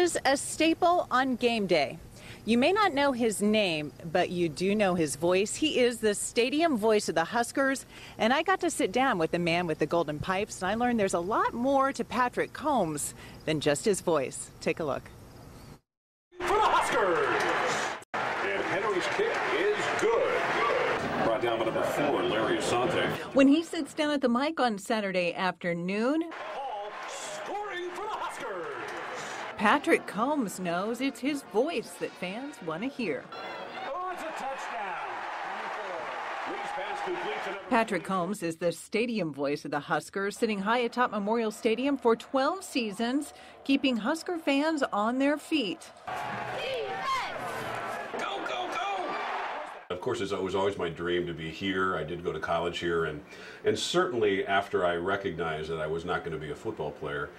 is a staple on game day. You may not know his name, but you do know his voice. He is the stadium voice of the Huskers, and I got to sit down with the man with the golden pipes, and I learned there's a lot more to Patrick Combs than just his voice. Take a look. For the Huskers! And Henry's kick is good. Brought down by number 4, Larry Asante. When he sits down at the mic on Saturday afternoon, Scoring for the Huskers! Patrick Combs knows it's his voice that fans want to hear. Oh, it's a touchdown. Lee's pass complete to number Patrick Combs is the stadium voice of the Huskers, sitting high atop Memorial Stadium for 12 seasons, keeping Husker fans on their feet. Go, go, go! Of course, it was always my dream to be here. I did go to college here, and certainly after I recognized that I was not going to be a football player,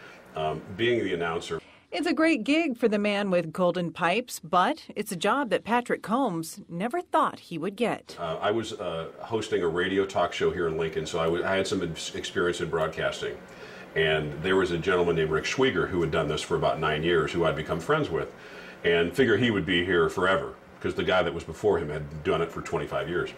being the announcer. It's a great gig for the man with golden pipes, but it's a job that Patrick Combs never thought he would get. I was hosting a radio talk show here in Lincoln, so I had some experience in broadcasting. And there was a gentleman named Rick Schwieger who had done this for about 9 years, who I'd become friends with, and figure he would be here forever, because the guy that was before him had done it for 25 years.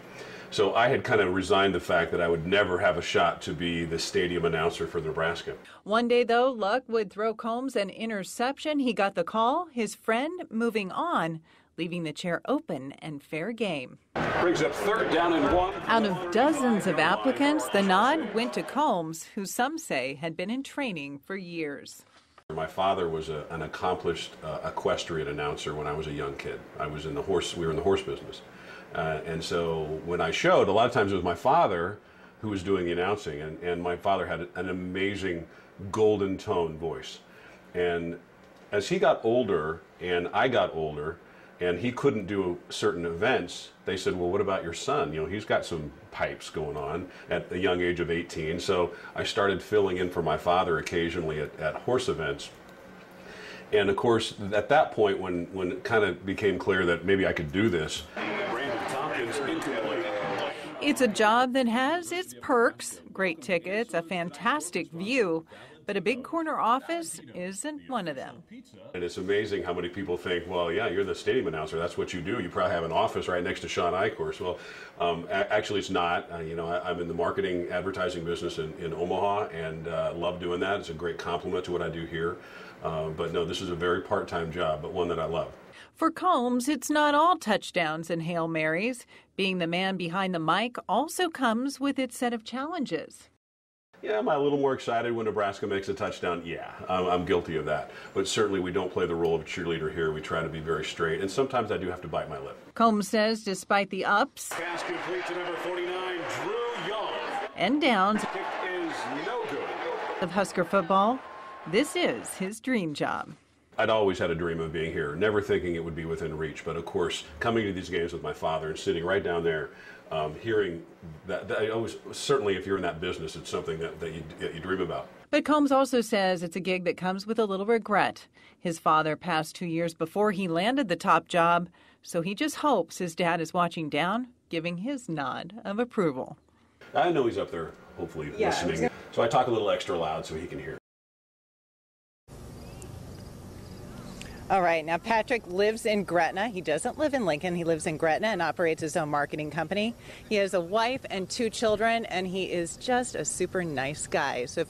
So I had kind of resigned the fact that I would never have a shot to be the stadium announcer for Nebraska. One day, though, luck would throw Combs an interception. He got the call, his friend moving on, leaving the chair open and fair game. Brings up 3rd down and 1. Out of dozens of applicants, the nod went to Combs, who some say had been in training for years. My father was an accomplished equestrian announcer when I was a young kid. We were in the horse business. And so when I showed, a lot of times it was my father who was doing the announcing, and my father had an amazing golden tone voice. And as he got older and I got older and he couldn't do certain events, they said, well, what about your son? You know, he's got some pipes going on at the young age of 18. So I started filling in for my father occasionally at horse events. And of course, at that point, when it kind of became clear that maybe I could do this, it's a job that has its perks, great tickets, a fantastic view, but a big corner office isn't one of them. And it's amazing how many people think, well, yeah, you're the stadium announcer. That's what you do. You probably have an office right next to Sean Eichhorst. Well, actually, it's not. I'm in the marketing advertising business in Omaha, and love doing that. It's a great compliment to what I do here. But no, this is a very part-time job, but one that I love. For Combs, it's not all touchdowns and Hail Marys. Being the man behind the mic also comes with its set of challenges. Yeah, am I a little more excited when Nebraska makes a touchdown? Yeah, I'm guilty of that. But certainly we don't play the role of a cheerleader here. We try to be very straight, and sometimes I do have to bite my lip. Combs says despite the ups Pass complete to number 49, Drew Young. and downs Kick is no good. of Husker football, this is his dream job. I'd always had a dream of being here, never thinking it would be within reach. But of course, coming to these games with my father and sitting right down there, hearing that certainly if you're in that business, it's something that you dream about. But Combs also says it's a gig that comes with a little regret. His father passed 2 years before he landed the top job, so he just hopes his dad is watching down, giving his nod of approval. I know he's up there, hopefully, listening. So I talk a little extra loud so he can hear. All right, now Patrick lives in Gretna. He doesn't live in Lincoln. He lives in Gretna and operates his own marketing company. He has a wife and 2 children, and he is just a super nice guy. So if